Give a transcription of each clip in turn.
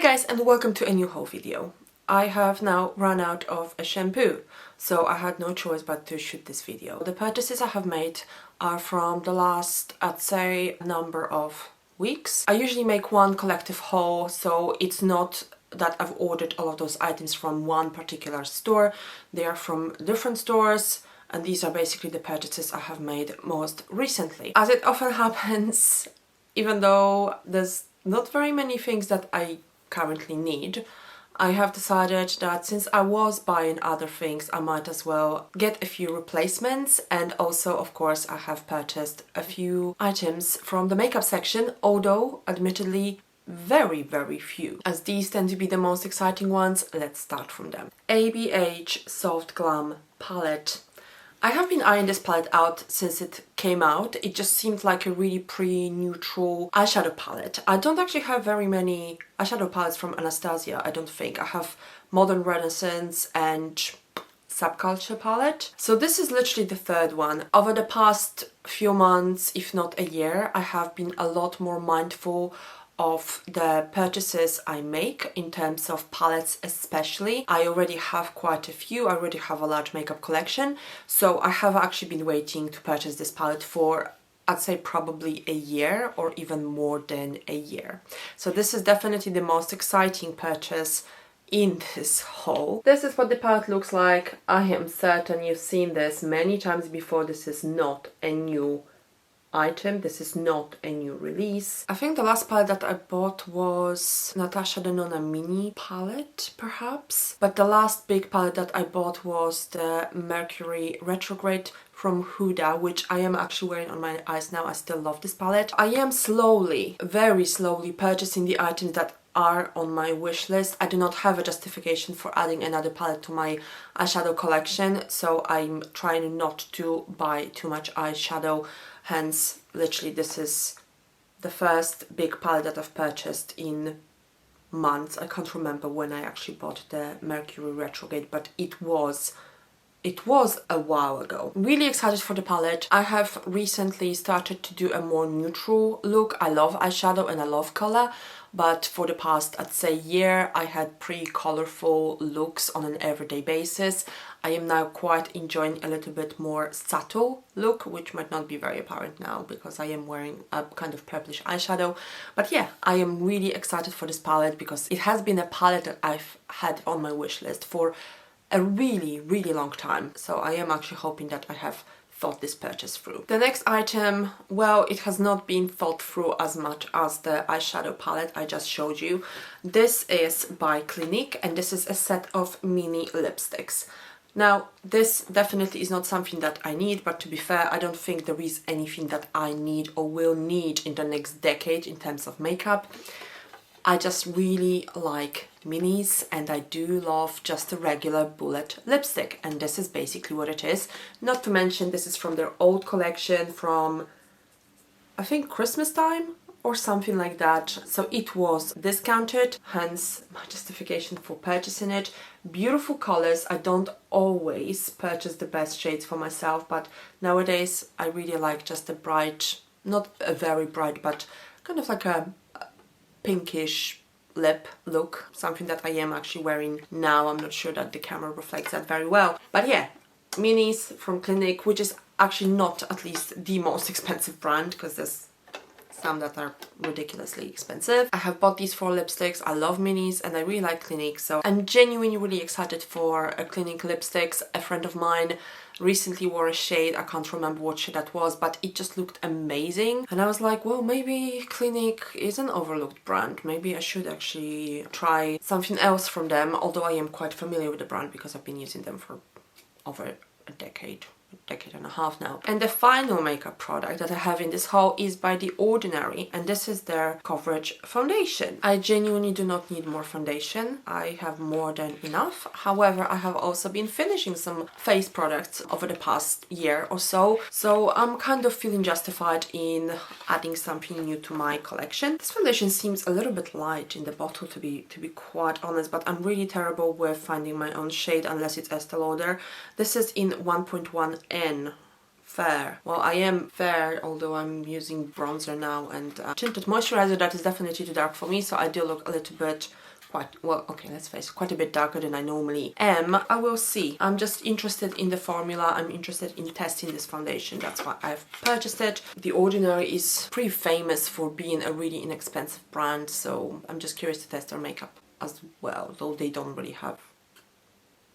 guys, and welcome to a new haul video. I have now run out of a shampoo, so I had no choice but to shoot this video. The purchases I have made are from the last, I'd say, number of weeks. I usually make one collective haul, so it's not that I've ordered all of those items from one particular store. They are from different stores, and these are basically the purchases I have made most recently. As it often happens, even though there's not very many things that I currently need, I have decided that since I was buying other things, I might as well get a few replacements. And also, of course, I have purchased a few items from the makeup section, although admittedly very few. As these tend to be the most exciting ones, let's start from them. ABH Soft Glam Palette. I have been eyeing this palette out since it came out. It just seemed like a really pretty neutral eyeshadow palette. I don't actually have very many eyeshadow palettes from Anastasia, I don't think. I have Modern Renaissance and Subculture palette. So this is literally the third one. Over the past few months, if not a year, I have been a lot more mindful of the purchases I make in terms of palettes especially. I already have quite a few, I already have a large makeup collection, so I have actually been waiting to purchase this palette for, I'd say, probably a year or even more than a year. So this is definitely the most exciting purchase in this haul. This is what the palette looks like. I am certain you've seen this many times before. This is not a new item, this is not a new release. I think the last palette that I bought was Natasha Denona mini palette, perhaps. But the last big palette that I bought was the Mercury Retrograde from Huda, which I am actually wearing on my eyes now. I still love this palette. I am slowly, very slowly purchasing the items that are on my wish list. I do not have a justification for adding another palette to my eyeshadow collection, so I'm trying not to buy too much eyeshadow. Hence, literally, this is the first big palette that I've purchased in months. I can't remember when I actually bought the Mercury Retrograde, but it was a while ago. Really excited for the palette. I have recently started to do a more neutral look. I love eyeshadow and I love color, but for the past, I'd say, year, I had pretty colorful looks on an everyday basis. I am now quite enjoying a little bit more subtle look, which might not be very apparent now because I am wearing a kind of purplish eyeshadow. But yeah, I am really excited for this palette because it has been a palette that I've had on my wish list for a really long time. So I am actually hoping that I have thought this purchase through. The next item, well, it has not been thought through as much as the eyeshadow palette I just showed you. This is by Clinique and this is a set of mini lipsticks. Now, this definitely is not something that I need, but to be fair, I don't think there is anything that I need or will need in the next decade in terms of makeup. I just really like minis and I do love just a regular bullet lipstick, and this is basically what it is. Not to mention, this is from their old collection from, I think, Christmas time or something like that. So it was discounted, hence my justification for purchasing it. Beautiful colors. I don't always purchase the best shades for myself, but nowadays I really like just a bright, not a very bright, but kind of like a pinkish lip look, something that I am actually wearing now. I'm not sure that the camera reflects that very well, but yeah, minis from Clinique, which is actually not at least the most expensive brand because there's some that are ridiculously expensive. I have bought these 4 lipsticks. I love minis and I really like Clinique, so I'm genuinely really excited for a Clinique lipsticks. A friend of mine recently wore a shade, I can't remember what shade that was, but it just looked amazing. And I was like, well, maybe Clinique is an overlooked brand. Maybe I should actually try something else from them, although I am quite familiar with the brand because I've been using them for over a decade and a half now. And the final makeup product that I have in this haul is by The Ordinary, and this is their Coverage Foundation. I genuinely do not need more foundation. I have more than enough. However, I have also been finishing some face products over the past year or so, so I'm kind of feeling justified in adding something new to my collection. This foundation seems a little bit light in the bottle, to be quite honest, but I'm really terrible with finding my own shade unless it's Estee Lauder. This is in 1.1N fair. Well, I am fair, although I'm using bronzer now and tinted moisturizer that is definitely too dark for me, so I do look a little bit let's face it, quite a bit darker than I normally am. I will see. I'm just interested in the formula. I'm interested in testing this foundation. That's why I've purchased it. The Ordinary is pretty famous for being a really inexpensive brand, so I'm just curious to test their makeup as well, though they don't really have...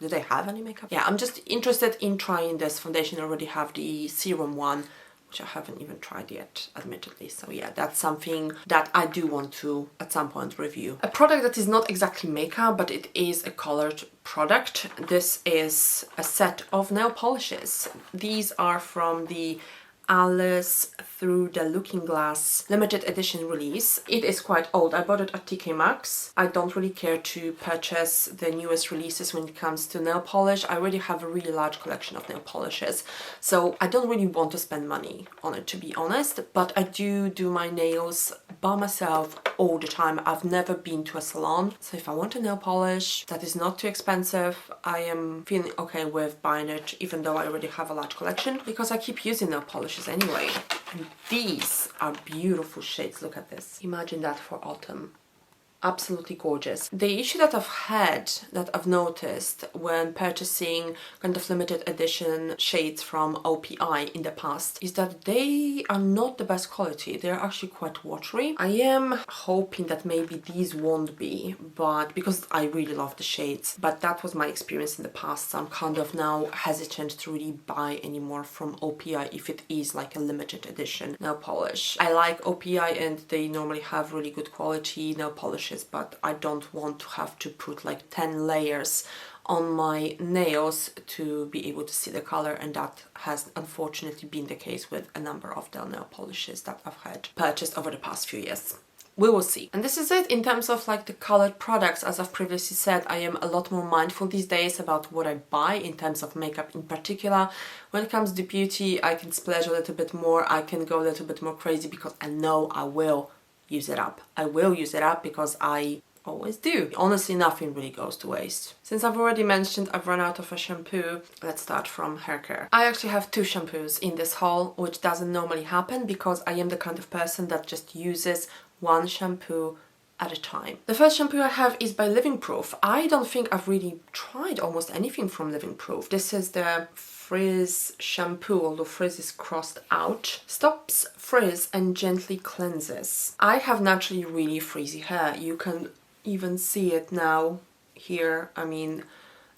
Do they have any makeup? Yeah, I'm just interested in trying this foundation. I already have the serum one, which I haven't even tried yet, admittedly. So yeah, that's something that I do want to, at some point, review. A product that is not exactly makeup, but it is a colored product. This is a set of nail polishes. These are from the Alice Through the Looking Glass limited edition release. It is quite old. I bought it at TK Maxx. I don't really care to purchase the newest releases when it comes to nail polish. I already have a really large collection of nail polishes, so I don't really want to spend money on it, to be honest, but I do my nails by myself all the time. I've never been to a salon, so if I want a nail polish that is not too expensive, I am feeling okay with buying it, even though I already have a large collection, because I keep using nail polish anyway. And these are beautiful shades. Look at this. Imagine that for autumn. Absolutely gorgeous. The issue that I've noticed when purchasing kind of limited edition shades from OPI in the past is that they are not the best quality. They're actually quite watery. I am hoping that maybe these won't be, but because I really love the shades, but that was my experience in the past, so I'm kind of now hesitant to really buy anymore from OPI if it is like a limited edition nail polish. I like OPI and they normally have really good quality nail polishes, but I don't want to have to put like 10 layers on my nails to be able to see the color, and that has unfortunately been the case with a number of the nail polishes that I've had purchased over the past few years. We will see. And this is it in terms of like the colored products. As I've previously said, I am a lot more mindful these days about what I buy in terms of makeup in particular. When it comes to beauty, I can splurge a little bit more. I can go a little bit more crazy because I know I will use it up. I will use it up because I always do. Honestly, nothing really goes to waste. Since I've already mentioned I've run out of a shampoo, let's start from HAIRCARE. I actually have 2 shampoos in this haul, which doesn't normally happen because I am the kind of person that just uses one shampoo at a time. The first shampoo I have is by Living Proof. I don't think I've really tried almost anything from Living Proof. This is the Frizz Shampoo, although Frizz is crossed out. Stops frizz and gently cleanses. I have naturally really frizzy hair. You can even see it now here. I mean,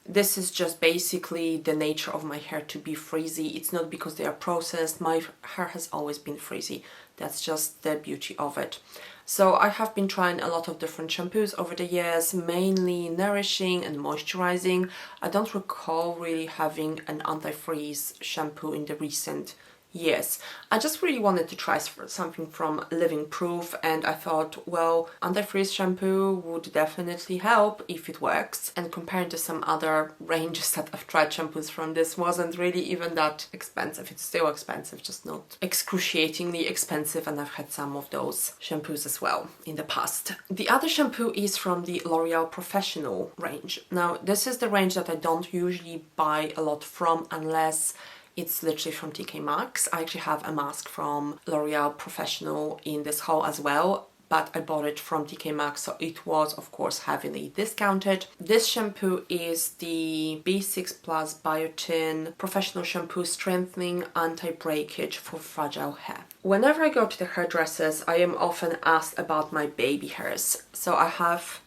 this is just basically the nature of my hair to be frizzy. It's not because they are processed. My hair has always been frizzy. That's just the beauty of it. So I have been trying a lot of different shampoos over the years, mainly nourishing and moisturizing. I don't recall really having an anti-freeze shampoo in the recent years. I just really wanted to try something from Living Proof, and I thought, well, anti-freeze shampoo would definitely help if it works. And compared to some other ranges that I've tried, shampoos from this wasn't really even that expensive. It's still expensive, just not excruciatingly expensive, and I've had some of those shampoos as well in the past. The other shampoo is from the L'Oreal Professional range. Now, this is the range that I don't usually buy a lot from unless it's literally from TK Maxx. I actually have a mask from L'Oreal Professional in this haul as well, but I bought it from TK Maxx, so it was of course heavily discounted. This shampoo is the B6 Plus Biotin Professional Shampoo Strengthening Anti-Breakage for Fragile Hair. Whenever I go to the hairdressers, I am often asked about my baby hairs. So I have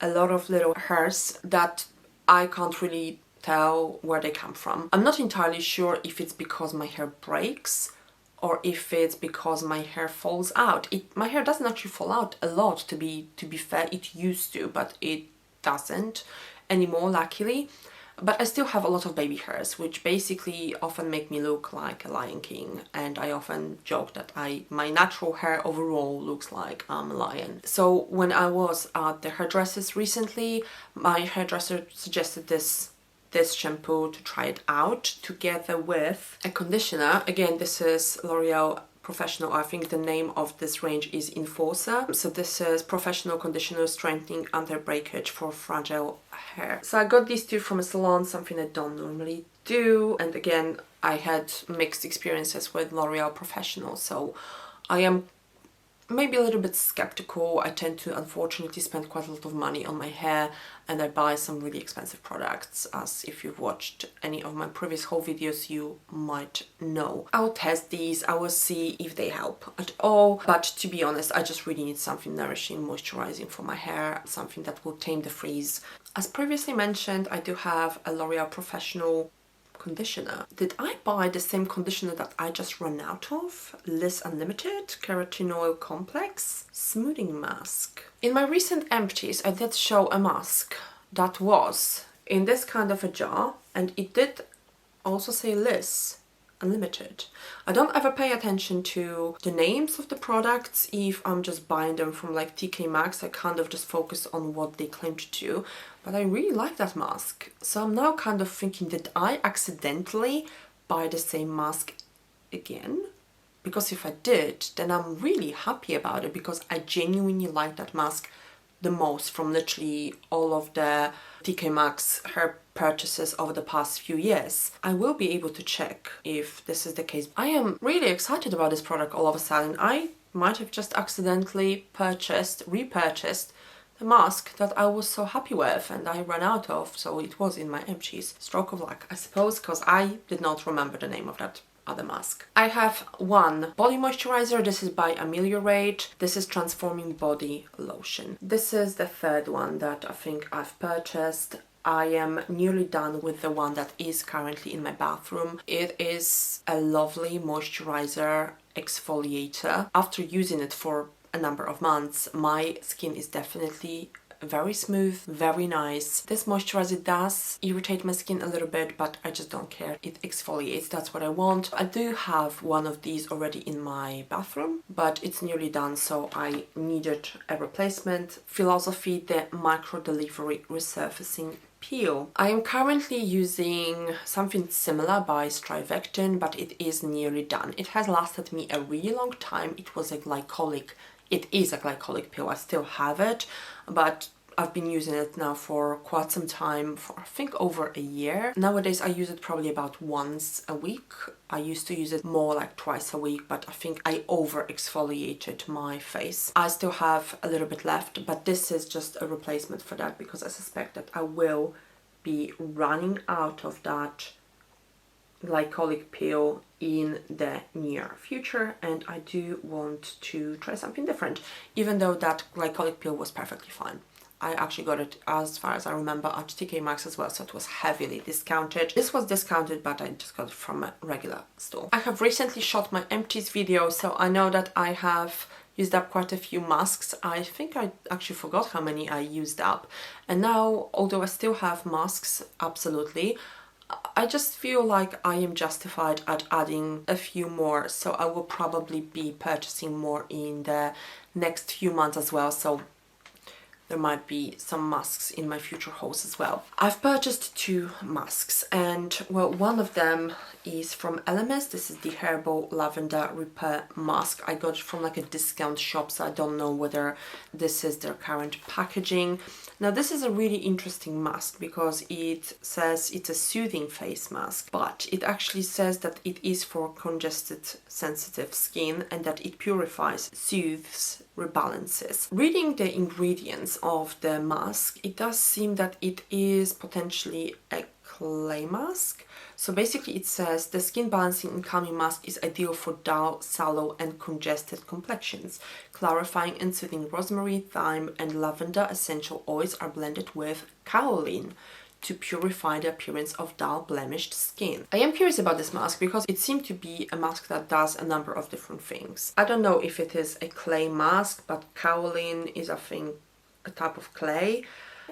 a lot of little hairs that I can't really tell where they come from. I'm not entirely sure if it's because my hair breaks or if it's because my hair falls out. My hair doesn't actually fall out a lot, to be fair. It used to, but it doesn't anymore, luckily. But I still have a lot of baby hairs, which basically often make me look like a Lion King, and I often joke that my natural hair overall looks like I'm a lion. So when I was at the hairdressers recently, my hairdresser suggested this shampoo to try it out together with a conditioner. Again, this is L'Oreal Professional. I think the name of this range is Enforcer. So this is Professional Conditioner Strengthening Anti-Breakage for Fragile Hair. So I got these two from a salon, something I don't normally do. And again, I had mixed experiences with L'Oreal Professional, so I am maybe a little bit skeptical. I tend to unfortunately spend quite a lot of money on my hair, and I buy some really expensive products, as if you've watched any of my previous haul videos you might know. I'll test these, I will see if they help at all, but to be honest, I just really need something nourishing, moisturizing for my hair, something that will tame the frizz. As previously mentioned, I do have a L'Oreal Professional conditioner. Did I buy the same conditioner that I just ran out of? Liss Unlimited Keratin Complex Smoothing Mask. In my recent empties, I did show a mask that was in this kind of a jar, and it did also say Liss Unlimited. I don't ever pay attention to the names of the products if I'm just buying them from like TK Maxx. I kind of just focus on what they claim to do. But I really like that mask. So I'm now kind of thinking, did I accidentally buy the same mask again? Because if I did, then I'm really happy about it, because I genuinely like that mask the most from literally all of the TK Maxx hair purchases over the past few years. I will be able to check if this is the case. I am really excited about this product all of a sudden. I might have just accidentally repurchased the mask that I was so happy with and I ran out of, so it was in my empties. Stroke of luck, I suppose, because I did not remember the name of that other mask. I have one body moisturizer. This is by Ameliorate. This is Transforming Body Lotion. This is the third one that I think I've purchased. I am nearly done with the one that is currently in my bathroom. It is a lovely moisturizer exfoliator. After using it for a number of months, my skin is definitely very smooth, very nice. This moisturizer does irritate my skin a little bit, but I just don't care. It exfoliates, that's what I want. I do have one of these already in my bathroom, but it's nearly done, so I needed a replacement. Philosophy, the Micro Delivery Resurfacing Peel. I am currently using something similar by Strivectin, but it is nearly done. It has lasted me a really long time. It is a glycolic peel. I still have it, but I've been using it now for quite some time, for I think over a year. Nowadays I use it probably about once a week. I used to use it more like twice a week, but I think I over exfoliated my face. I still have a little bit left, but this is just a replacement for that, because I suspect that I will be running out of that glycolic peel in the near future, and I do want to try something different, even though that glycolic peel was perfectly fine. I actually got it, as far as I remember, at TK Maxx as well, so it was heavily discounted. This was discounted, but I just got it from a regular store. I have recently shot my empties video, so I know that I have used up quite a few masks. I think I actually forgot how many I used up, and now, although I still have masks, absolutely, I just feel like I am justified at adding a few more, so I will probably be purchasing more in the next few months as well, so there might be some masks in my future hauls as well. I've purchased two masks, and well, one of them is from Elemis. This is the Herbal Lavender Repair Mask. I got it from like a discount shop, so I don't know whether this is their current packaging. Now this is a really interesting mask because it says it's a soothing face mask, but it actually says that it is for congested, sensitive skin, and that it purifies, soothes, rebalances. Reading the ingredients of the mask, it does seem that it is potentially a clay mask. So basically it says the skin balancing and calming mask is ideal for dull, sallow and congested complexions. Clarifying and soothing rosemary, thyme and lavender essential oils are blended with kaolin to purify the appearance of dull, blemished skin. I am curious about this mask because it seemed to be a mask that does a number of different things. I don't know if it is a clay mask, but kaolin is, I think, a type of clay.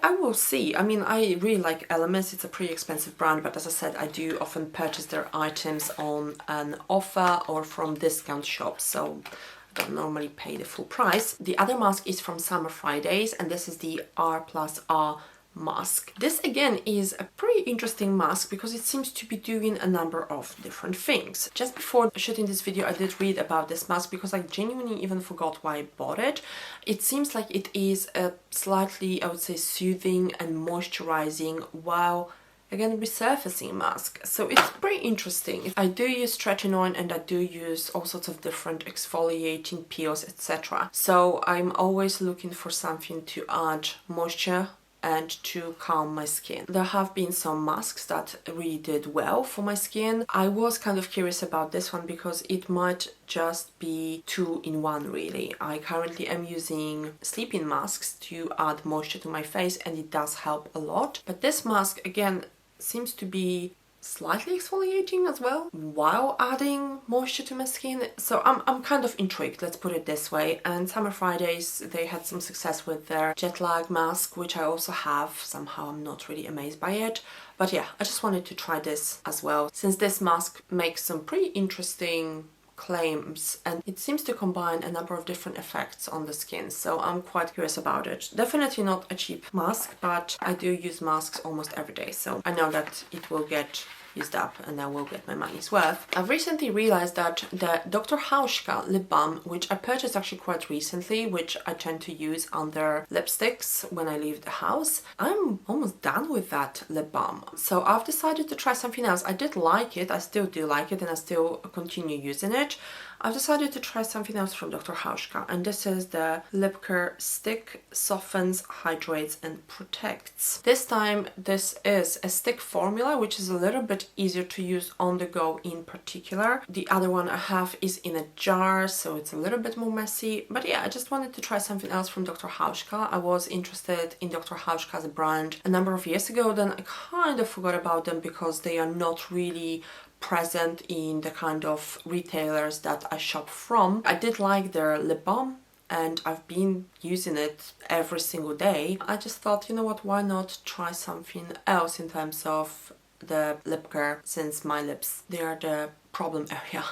I will see. I mean, I really like Elemis. It's a pretty expensive brand, but as I said, I do often purchase their items on an offer or from discount shops, so I don't normally pay the full price. The other mask is from Summer Fridays, and this is the R+R mask. This again is a pretty interesting mask because it seems to be doing a number of different things. Just before shooting this video I did read about this mask because I genuinely even forgot why I bought it. It seems like it is a slightly, I would say, soothing and moisturizing while again resurfacing mask, so it's pretty interesting. I do use tretinoin and I do use all sorts of different exfoliating peels, etc. So I'm always looking for something to add moisture and to calm my skin. There have been some masks that really did well for my skin. I was kind of curious about this one because it might just be 2-in-1 really. I currently am using sleeping masks to add moisture to my face and it does help a lot. But this mask again seems to be slightly exfoliating as well while adding moisture to my skin, so I'm kind of intrigued, let's put it this way. And Summer Fridays, they had some success with their jet lag mask, which I also have. Somehow I'm not really amazed by it, but yeah, I just wanted to try this as well since this mask makes some pretty interesting claims and it seems to combine a number of different effects on the skin, so I'm quite curious about it. Definitely not a cheap mask, but I do use masks almost every day, so I know that it will get used up and I will get my money's worth. I've recently realized that the Dr. Hauschka Lip Balm, which I purchased actually quite recently, which I tend to use on their lipsticks when I leave the house, I'm almost done with that lip balm. So I've decided to try something else. I did like it, I still do like it, and I still continue using it. I've decided to try something else from Dr. Hauschka, and this is the Lipker Stick Softens, Hydrates and Protects. This time this is a stick formula, which is a little bit easier to use on the go in particular. The other one I have is in a jar, so it's a little bit more messy. But yeah, I just wanted to try something else from Dr. Hauschka. I was interested in Dr. Hauschka as a brand a number of years ago, then I kind of forgot about them because they are not really present in the kind of retailers that I shop from. I did like their lip balm and I've been using it every single day. I just thought, you know what, why not try something else in terms of the lip care, since my lips, they are the problem area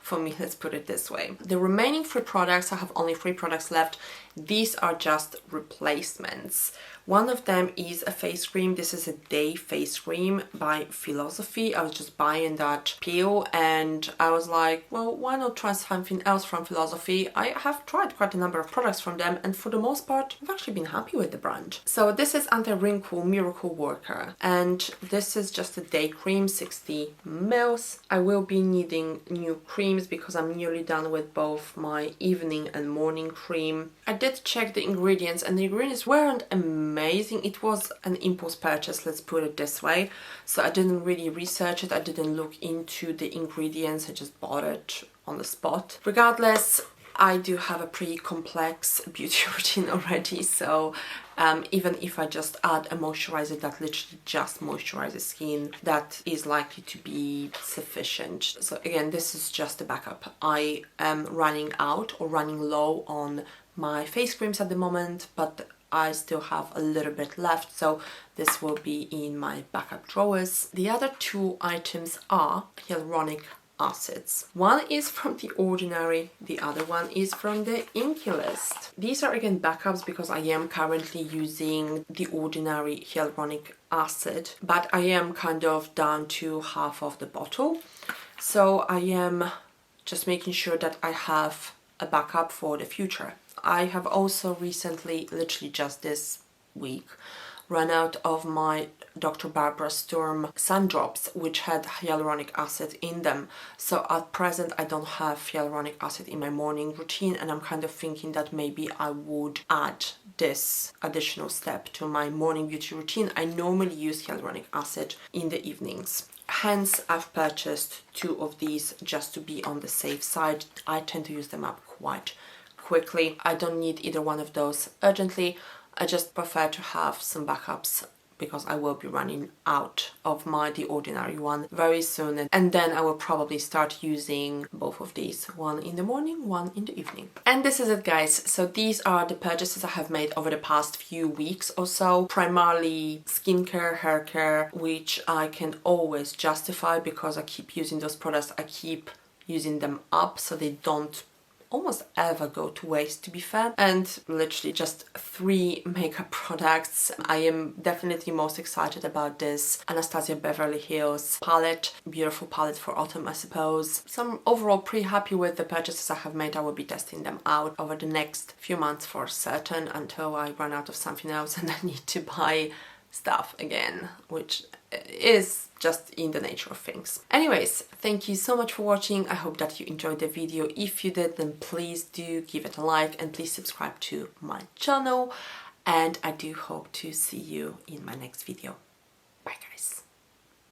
for me, let's put it this way. The remaining 3 products, I have only 3 products left. These are just replacements. One of them is a face cream. This is a day face cream by Philosophy. I was just buying that peel and I was like, well, why not try something else from Philosophy? I have tried quite a number of products from them and for the most part, I've actually been happy with the brand. So this is Anti-Wrinkle Miracle Worker and this is just a day cream, 60 ml. I will be needing new creams because I'm nearly done with both my evening and morning cream. I did check the ingredients and the ingredients weren't amazing. It was an impulse purchase, let's put it this way. So I didn't really research it. I didn't look into the ingredients. I just bought it on the spot. Regardless, I do have a pretty complex beauty routine already, so even if I just add a moisturizer that literally just moisturizes skin, that is likely to be sufficient. So again, this is just a backup. I am running out or running low on my face creams at the moment, but I still have a little bit left, so this will be in my backup drawers. The other 2 items are Hyaluronic Acids. One is from The Ordinary, the other one is from the Inky List. These are again backups because I am currently using The Ordinary Hyaluronic Acid, but I am kind of down to half of the bottle. So I am just making sure that I have a backup for the future. I have also recently, literally just this week, run out of my Dr. Barbara Sturm sun drops, which had hyaluronic acid in them. So at present I don't have hyaluronic acid in my morning routine, and I'm kind of thinking that maybe I would add this additional step to my morning beauty routine. I normally use hyaluronic acid in the evenings. Hence, I've purchased 2 of these just to be on the safe side. I tend to use them up quite quickly. I don't need either one of those urgently. I just prefer to have some backups because I will be running out of The Ordinary one very soon, and then I will probably start using both of these, one in the morning, one in the evening. And this is it, guys. So these are the purchases I have made over the past few weeks or so. Primarily skincare, hair care, which I can always justify because I keep using those products. I keep using them up so they don't almost ever go to waste, to be fair. And literally just 3 makeup products. I am definitely most excited about this Anastasia Beverly Hills palette. Beautiful palette for autumn, I suppose. So I'm overall pretty happy with the purchases I have made. I will be testing them out over the next few months for certain until I run out of something else and I need to buy stuff again, which is just in the nature of things. Anyways, thank you so much for watching. I hope that you enjoyed the video. If you did, then please do give it a like and please subscribe to my channel, and I do hope to see you in my next video.